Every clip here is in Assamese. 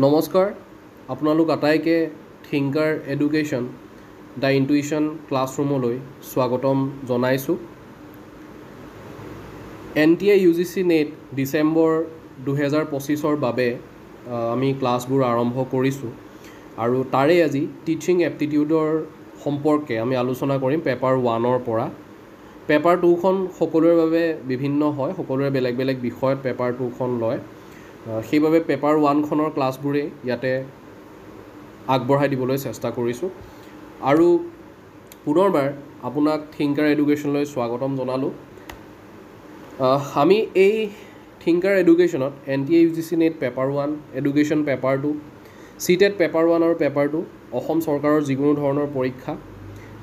নমস্কাৰ আপোনালোক আটাইকে থিংকাৰ এডুকেশ্যন দ্য ইনটুইশ্যন ক্লাছৰুমলৈ স্বাগতম জনাইছোঁ। NTA UGC নেট ডিচেম্বৰ 2025ৰ বাবে আমি ক্লাছবোৰ আৰম্ভ কৰিছোঁ আৰু তাৰে আজি টিচিং এপ্টিটিউডৰ সম্পৰ্কে আমি আলোচনা কৰিম পেপাৰ 1ৰ পৰা। পেপাৰ 2খন সকলোৰে বাবে বিভিন্ন হয়, সকলোৰে বেলেগ বেলেগ বিষয়ত পেপাৰ 2খন লয়। সেইবাবে পেপাৰ 1খনৰ ক্লাছবোৰেই ইয়াতে আগবঢ়াই দিবলৈ চেষ্টা কৰিছোঁ আৰু পুনৰবাৰ আপোনাক থিংকাৰ এডুকেশ্যনলৈ স্বাগতম জনালোঁ। আমি এই থিংকাৰ এডুকেশ্যনত NTA UGC net paper 1, education paper 2, CTET paper 1 আৰু পেপাৰ 2, অসম চৰকাৰৰ যিকোনো ধৰণৰ পৰীক্ষা,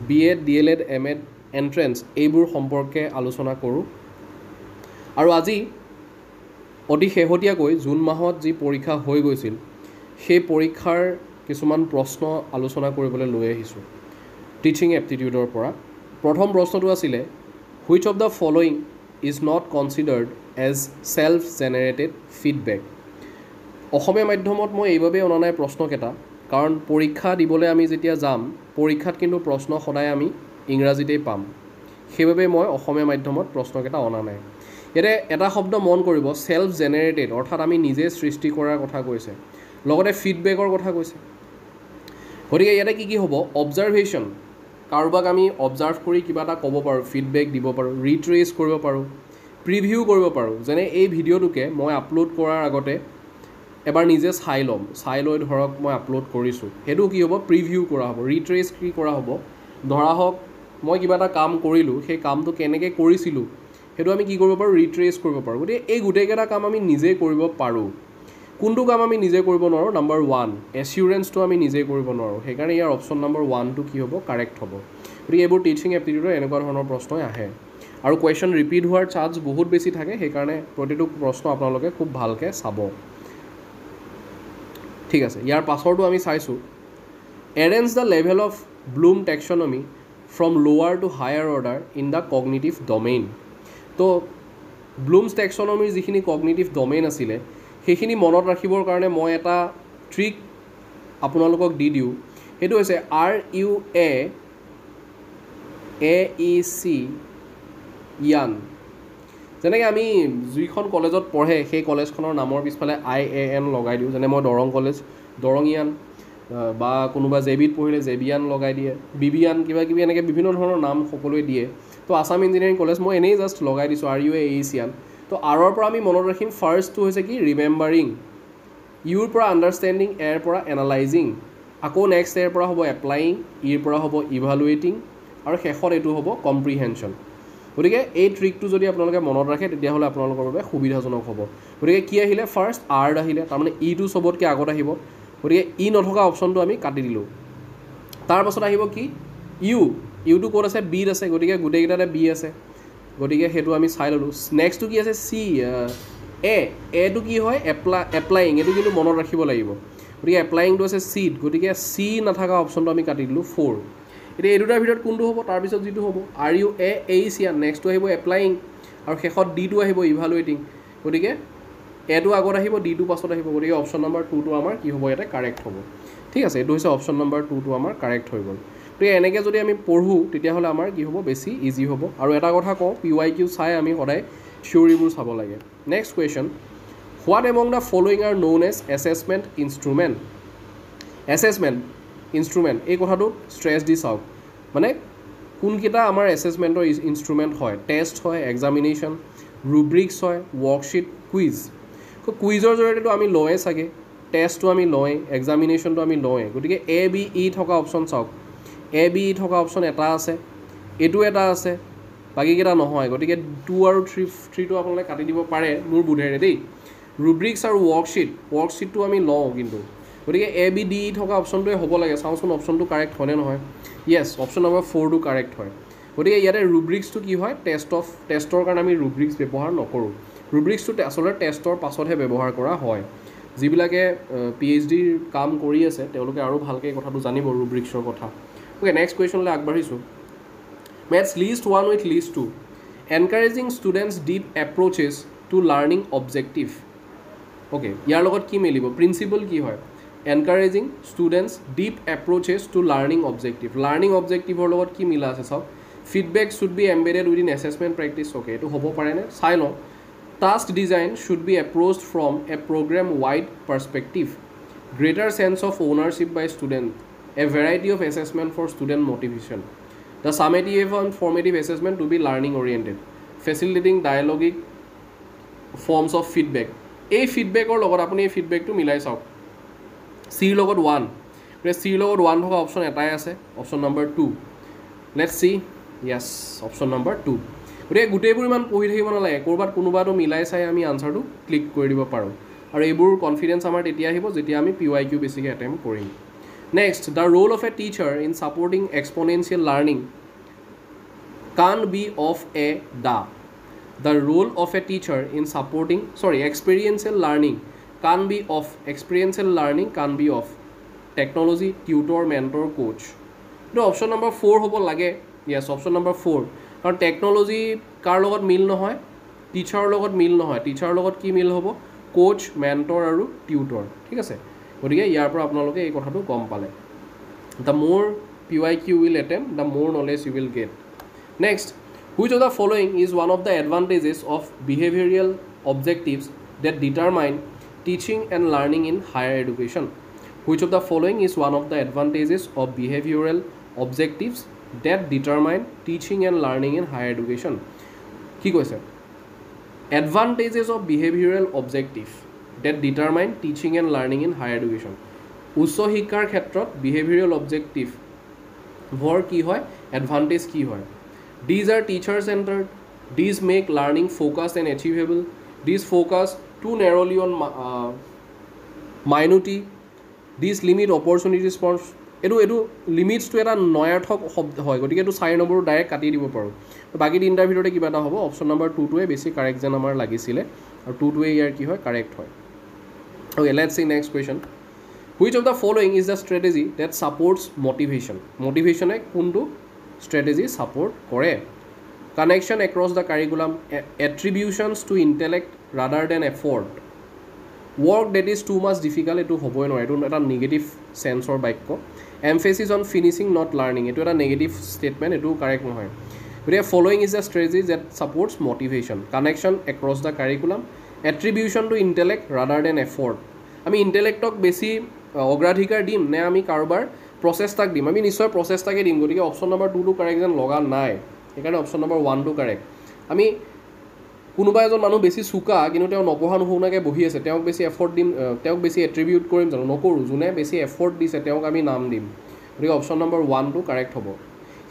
BEd, DLEd, MEd, এণ্ট্ৰেঞ্চ এইবোৰ সম্পৰ্কে আলোচনা কৰোঁ। আৰু আজি অতি শেহতীয়াকৈ জুন মাহত যি পৰীক্ষা হৈ গৈছিল সেই পৰীক্ষাৰ কিছুমান প্ৰশ্ন আলোচনা কৰিবলৈ লৈ আহিছোঁ টিচিং এপ্টিটিউডৰ পৰা। প্ৰথম প্ৰশ্নটো আছিলে, which of the following is not considered as self generated feedback. Asamiya মাধ্যমত মই এইবাবেই অনা নাই প্ৰশ্নকেইটা, কাৰণ পৰীক্ষা দিবলৈ আমি যেতিয়া যাম পৰীক্ষাত কিন্তু প্ৰশ্ন সদায় আমি ইংৰাজীতেই পাম, সেইবাবে মই অসমীয়া মাধ্যমত প্ৰশ্নকেইটা অনা নাই। ইয়াতে এটা শব্দ মন কৰিব, ছেল্ফ জেনেৰেটেড, অৰ্থাৎ আমি নিজে সৃষ্টি কৰাৰ কথা কৈছে, লগতে ফিডবেকৰ কথা কৈছে। গতিকে ইয়াতে কি হ'ব, অবজাৰভেশ্যন, কাৰোবাক আমি অবজাৰ্ভ কৰি কিবা এটা ক'ব পাৰোঁ, ফিডবেক দিব পাৰোঁ, ৰিট্ৰেচ কৰিব পাৰোঁ, প্ৰিভিউ কৰিব পাৰোঁ। যেনে এই ভিডিঅ'টোকে মই আপলোড কৰাৰ আগতে এবাৰ নিজে চাই ল'ম, চাই লৈ ধৰক মই আপলোড কৰিছোঁ, সেইটো কি হ'ব, প্ৰিভিউ কৰা হ'ব। ৰিট্ৰেচ কি কৰা হ'ব, ধৰা হওক মই কিবা এটা কাম কৰিলোঁ, সেই কামটো কেনেকৈ কৰিছিলোঁ সেইটো আমি কি কৰিব পাৰোঁ, ৰিট্ৰেচ কৰিব পাৰোঁ। গতিকে এই গোটেইকেইটা কাম আমি নিজে কৰিব পাৰোঁ। কোনটো কাম আমি নিজে কৰিব নোৱাৰোঁ, নাম্বাৰ 1 এচিউৰেঞ্চটো আমি নিজে কৰিব নোৱাৰোঁ, সেইকাৰণে ইয়াৰ অপশ্যন নাম্বাৰ 1টো কি হ'ব, কাৰেক্ট হ'ব। গতিকে এইবোৰ টিচিং এপ্টিটিউডৰ এনেকুৱা ধৰণৰ প্ৰশ্নই আহে আৰু কুৱেশ্যন ৰিপিট হোৱাৰ চান্স বহুত বেছি থাকে, সেইকাৰণে প্ৰতিটো প্ৰশ্ন আপোনালোকে খুব ভালকৈ চাব। ঠিক আছে, ইয়াৰ পাছৰটো আমি চাইছোঁ, arrange the level of Bloom taxonomy from lower to higher order in the cognitive domain. তো ব্লুমছ টেক্সনমিৰ যিখিনি কগনিটিভ ডমেইন আছিলে সেইখিনি মনত ৰাখিবৰ কাৰণে মই এটা ট্ৰিক আপোনালোকক দি দিওঁ, সেইটো হৈছে RUAAEC ইয়ান। যেনেকৈ আমি যিখন কলেজত পঢ়ে সেই কলেজখনৰ নামৰ পিছফালে IAN লগাই দিওঁ, যেনে মই দৰং কলেজ দৰঙিয়ান, বা কোনোবা জেবিত পঢ়িলে জেবিয়ান লগাই দিয়ে, বিবিয়ান, কিবা কিবি এনেকৈ বিভিন্ন ধৰণৰ নাম সকলোৱে দিয়ে। তো আছাম ইঞ্জিনিয়াৰিং কলেজ মই এনেই জাষ্ট লগাই দিছোঁ RUAAEC ইয়ান। তো আৰৰ পৰা আমি মনত ৰাখিম, ফাৰ্ষ্টটো হৈছে কি, ৰিমেম্বাৰিং, ইউৰ পৰা আণ্ডাৰষ্টেণ্ডিং, এৰ পৰা এনালাইজিং, আকৌ নেক্সট এৰ পৰা হ'ব এপ্লাইং, ইৰ পৰা হ'ব ইভালুৱেটিং, আৰু শেষত এইটো হ'ব কম্প্ৰিহেনশ্যন। গতিকে এই ট্ৰিকটো যদি আপোনালোকে মনত ৰাখে তেতিয়াহ'লে আপোনালোকৰ বাবে সুবিধাজনক হ'ব। গতিকে কি আহিলে, ফাৰ্ষ্ট আৰ আহিলে, তাৰমানে ইটো চবতকৈ আগত আহিব, গতিকে ই নথকা অপশ্যনটো আমি কাটি দিলোঁ। তাৰপাছত আহিব কি, ইউটো ক'ত আছে, বিত আছে, গতিকে গোটেইকেইটাতে বি আছে, গতিকে সেইটো আমি চাই ল'লোঁ। নেক্সটটো কি আছে, চি, এটো কি হয়, এপ্লাইং, এইটো কিন্তু মনত ৰাখিব লাগিব, গতিকে এপ্লাইংটো আছে চিত, গতিকে চি নাথাকা অপশ্যনটো আমি কাটি দিলোঁ 4। এতিয়া এই দুটাৰ ভিতৰত কোনটো হ'ব, তাৰপিছত যিটো হ'ব RUAAEC ইয়ান, নেক্সটটো আহিব এপ্লাইং, আৰু শেষত ডিটো আহিব ইভালুৱেটিং, গতিকে এটো আগত আহিব, ডিটো পাছত আহিব, গতিকে অপশ্যন নাম্বাৰ 2টো আমাৰ কি হ'ব, ইয়াতে কাৰেক্ট হ'ব। ঠিক আছে, এইটো হৈছে অপশ্যন নাম্বাৰ 2টো আমাৰ কাৰেক্ট হৈ গ'ল। গতিকে এনেকৈ যদি আমি পঢ়োঁ তেতিয়াহ'লে আমাৰ কি হ'ব, বেছি ইজি হ'ব। আৰু এটা কথা কওঁ, PYQ চাই আমি সদায় থিয়ৰিবোৰ চাব লাগে। Next question, what among the following are known as assessment instrument. Assessment instrument, এই কথাটো ষ্ট্ৰেছ দি চাওক, মানে কোনকেইটা আমাৰ এছেছমেণ্টৰ ইনষ্ট্ৰুমেণ্ট হয়, টেষ্ট হয়, এক্সামিনেশ্যন, ৰুব্ৰিক্স হয়, ৱৰ্কশ্বীট, কুইজ। কুইজৰ জৰিয়তেতো আমি লওঁৱেই চাগে, টেষ্টটো আমি লওঁৱেই, এক্সামিনেশ্যনটো আমি লওঁৱেই, গতিকে ABE থকা অপশ্যন চাওক, ABE থকা অপশ্যন এটা আছে, এইটো এটা আছে, বাকীকেইটা নহয়, গতিকে 2 আৰু 3টো আপোনালোকে কাটি দিব পাৰে মোৰ বোধেৰে দেই। ৰুব্ৰিক্স আৰু ৱৰ্কশ্বীটটো আমি লওঁ কিন্তু, গতিকে ABDE থকা অপশ্যনটোৱে হ'ব লাগে। চাওঁচোন অপশ্যনটো কাৰেক্ট হয়নে নহয়, য়েছ, অপশ্যন নম্বৰ 4টো কাৰেক্ট হয়। গতিকে ইয়াতে ৰুব্ৰিক্সটো কি হয়, টেষ্টৰ কাৰণে আমি ৰুব্ৰিক্স ব্যৱহাৰ নকৰোঁ। ৰুব্ৰিক্সটো আচলতে টেষ্টৰ পাছতহে ব্যৱহাৰ কৰা হয়। যিবিলাকে PhDৰ কাম কৰি আছে তেওঁলোকে আৰু ভালকৈ কথাটো জানিব ৰুব্ৰিক্সৰ কথা। অ'কে, নেক্সট কুৱেশ্যনলৈ আগবাঢ়িছোঁ। Match list 1 with list 2, encouraging students deep approaches to learning objective. Okay ইয়াৰ লগত কি মিলিব প্ৰিন্সিপল কি হয় encouraging students deep approaches to learning অবজেক্টিভৰ লগত কি মিলা আছে চাওক feedback should be embedded within assessment practice okay এইটো হ'ব পাৰেনে চাই লওঁ task design should be approached from a programme wide perspective greater chance of ownership by student a variety of assessment for student motivation the summative and formative assessment to be learning oriented facilitating dialogic forms of feedback এই ফিডবেকৰ লগত আপুনি এই ফিডবেকটো মিলাই চাওক চিৰ লগত 1 গতিকে চিৰ লগত 1 থকা অপশ্যন এটাই আছে option number 2 let's see yes option number 2 গতিকে গোটেইবোৰ ইমান পঢ়ি থাকিব নালাগে ক'ৰবাত কোনোবাটো মিলাই চাই আমি আনচাৰটো ক্লিক কৰি দিব পাৰোঁ আৰু এইবোৰ কনফিডেন্স আমাৰ তেতিয়া আহিব যেতিয়া আমি PYQ বেছিকৈ এটেম্প কৰিম next the roll of a teacher in supporting exponential learning কান B of A The role of a teacher in supporting experiential learning can be of technology tutor mentor coach so option number 4 hobo lage yes option number 4 karon technology kar logot mil nohoy teacher logot mil nohoy teacher logot ki mil hobo coach mentor aru tutor thik ase godige yar por apnaloke ei kotha tu kom pale the more PYQ will attempt the more knowledge you will get next which of the following is one of the advantages of behavioral objectives that determine teaching and learning in higher education which of the following is one of the advantages of behavioral objectives that determine teaching and learning in higher education ki koise advantages of behavioral objective that determine teaching and learning in higher education uccho shikkar khetrot behavioral objective vor ki hoy advantage ki hoy These are teacher-centered. These make learning focused and achievable. These focus too narrowly on minutiae. These limit opportunities for edu limits to eta noyathok shobd hoy gotike etu 4 number direct kati dibo paru baki tinta bhitorte kiba ta hobo option number 2 to e besi correct jan amar lagisile aru 2 to e year ki hoy correct hoy okay let's see next question which of the following is the strategy that supports motivation e kuntu strategy support kore connection across the curriculum attributions to intellect rather than effort work that is too much difficult etu hoboi no etu eta negative sense or bakko emphasis on finishing not learning etu eta negative statement etu correct no hoy but following is the strategy that supports motivation connection across the curriculum attribution to intellect rather than effort ami intellect ok besi অগ্ৰাধিকাৰ দিম নে আমি কাৰোবাৰ প্ৰচেষ্টাক দিম আমি নিশ্চয় প্ৰচেষ্টাকে দিম গতিকে অপশ্যন নম্বৰ 2 টো কাৰেক্ট যেন লগা নাই সেইকাৰণে অপশ্যন নম্বৰ 1 টো কাৰেক্ট আমি কোনোবা এজন মানুহ বেছি চুকা কিন্তু তেওঁ নপঢ়া নুশুনাকে বহি আছে তেওঁক বেছি এফৰ্ট দিম তেওঁক বেছি এট্ৰিবিউট কৰিম জানো নকৰোঁ যোনে বেছি এফৰ্ট দিছে তেওঁক আমি নাম দিম গতিকে অপশ্যন নম্বৰ 1 টো কাৰেক্ট হ'ব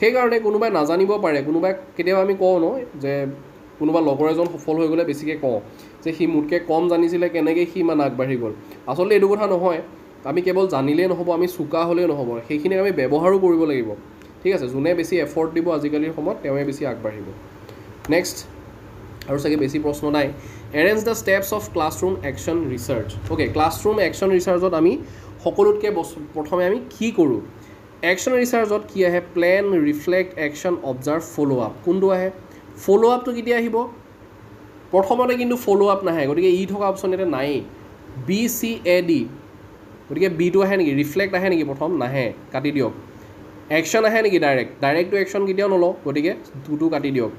সেইকাৰণে কোনোবাই নাজানিব পাৰে কোনোবাই কেতিয়াবা আমি কওঁ ন যে কোনোবা লগৰ এজন সফল হৈ গ'লে বেছিকৈ কওঁ যে সি মোতকৈ কম জানিছিলে কেনেকৈ সি ইমান আগবাঢ়ি গ'ল আচলতে এইটো কথা নহয় আমি কেৱল জানিলেই নহ'ব আমি চুকা হ'লেই নহ'ব সেইখিনি আমি ব্যৱহাৰো কৰিব লাগিব ঠিক আছে যোনে বেছি এফৰ্ট দিব আজিকালিৰ সময়ত তেওঁৱে বেছি আগবাঢ়িব নেক্সট আৰু চাগে বেছি প্ৰশ্ন নাই arrange the steps of classroom action research okay classroom action ৰিচাৰ্চত আমি সকলোতকৈ প্ৰথমে আমি কি কৰোঁ একশ্যন ৰিচাৰ্চত কি আহে plan reflect action observe follow' up কোনটো আহে ফ'ল' আপটো কেতিয়া আহিব প্ৰথমতে কিন্তু ফ'ল' আপ নাহে গতিকে ই থকা অপশ্যন ইয়াতে নায়েই BCAD গতিকে বিটো আহে নেকি ৰিফ্লেক্ট আহে নেকি প্ৰথম নাহে কাটি দিয়ক একশ্যন আহে নেকি ডাইৰেক্টটো একশ্যন কেতিয়াও নলওঁ গতিকে 2টো কাটি দিয়ক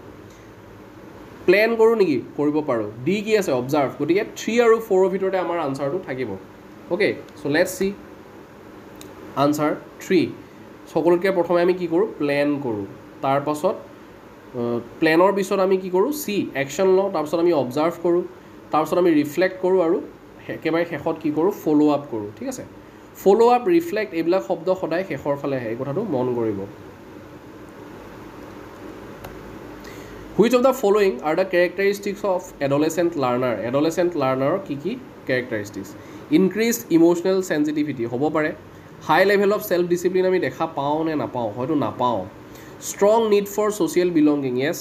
প্লেন কৰোঁ নেকি কৰিব পাৰোঁ ডি কি আছে অবজাৰ্ভ গতিকে 3 আৰু 4ৰ ভিতৰতে আমাৰ আনচাৰটো থাকিব okay so' let's C answer 3 সকলোতকৈ প্ৰথমে আমি কি কৰোঁ প্লেন কৰোঁ তাৰপাছত প্লেনৰ পিছত আমি কি কৰোঁ চি একশ্যন লওঁ তাৰপিছত আমি অবজাৰ্ভ কৰোঁ তাৰপিছত আমি ৰিফ্লেক্ট কৰোঁ আৰু একেবাৰে শেষত কি কৰোঁ ফ'ল' আপ কৰোঁ ঠিক আছে ফ'ল' আপ ৰিফ্লেক্ট এইবিলাক শব্দ সদায় শেষৰ ফালে আহে এই কথাটো মন কৰিব which of the following are the characteristics of adolescent লাৰ্ণাৰৰ কি কেৰেক্টাৰিষ্টিক্স ইনক্ৰিজড ইম'চনেল চেঞ্চিটিভিটি হ'ব পাৰে high level of self discipline আমি দেখা পাওঁ নে নাপাওঁ হয়তো নাপাওঁ strong need for social belonging yes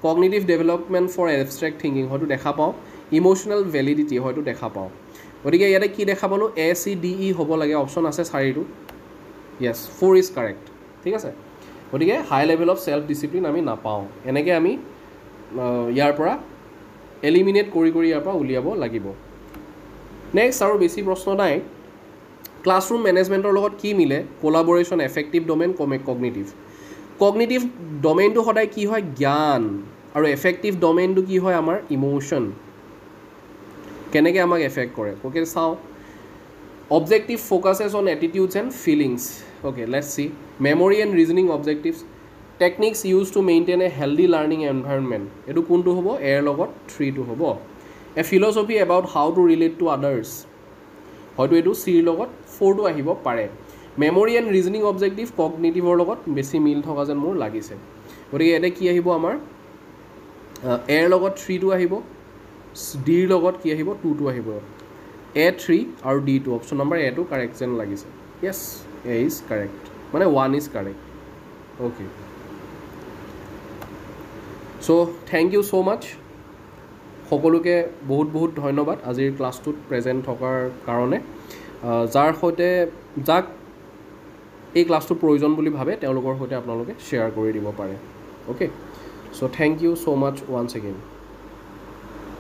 cognitive development for abstract thinking হয়তো দেখা পাওঁ ইম'চনেল ভেলিডিটি হয়তো দেখা পাওঁ গতিকে ইয়াতে কি দেখা পালোঁ ACDE হ'ব লাগে অপশ্যন আছে 4টো য়েছ 4 ইজ কাৰেক্ট ঠিক আছে গতিকে হাই লেভেল অফ চেল্ফ ডিচিপ্লিন আমি নাপাওঁ এনেকৈ আমি ইয়াৰ পৰা এলিমিনেট কৰি ইয়াৰ পৰা উলিয়াব লাগিব নেক্সট আৰু বেছি প্ৰশ্ন নাই ক্লাছৰুম মেনেজমেণ্টৰ লগত কি মিলে কোলাবৰেশ্যন এফেক্টিভ ডমেইন কগনিটিভ কগনিটিভ ডমেইনটো সদায় কি হয় জ্ঞান আৰু এফেক্টিভ ডমেইনটো কি হয় আমাৰ ইম'শ্যন কেনেকৈ আমাক এফেক্ট কৰে অ'কে চাওঁ objective focuses on attitudes and feelings okay let's see memory and reasoning objectives techniques use to maintain a healthy learning environment এইটো কোনটো হ'ব এৰ লগত 3টো হ'ব a philosophy about how to relate to others হয়তো এইটো চিৰ লগত 4টো আহিব পাৰে মেমৰি এণ্ড ৰিজনিং অবজেক্টিভ কগনিটিভৰ লগত বেছি মিল থকা যেন মোৰ লাগিছে গতিকে ইয়াতে কি আহিব আমাৰ এৰ লগত 3টো আহিব ডিৰ লগত কি আহিব 2টো আহিব A3 আৰু D2 অপশ্যন নম্বৰ এটো কাৰেক্ট যেন লাগিছে য়েছ এ ইজ কাৰেক্ট মানে 1 is correct okay so' thank you so' much সকলোকে বহুত বহুত ধন্যবাদ আজিৰ ক্লাছটোত প্ৰেজেণ্ট থকাৰ কাৰণে যাৰ সৈতে যাক এই ক্লাছটো প্ৰয়োজন বুলি ভাবে তেওঁলোকৰ সৈতে আপোনালোকে শ্বেয়াৰ কৰি দিব পাৰে okay so' thank you so' much once again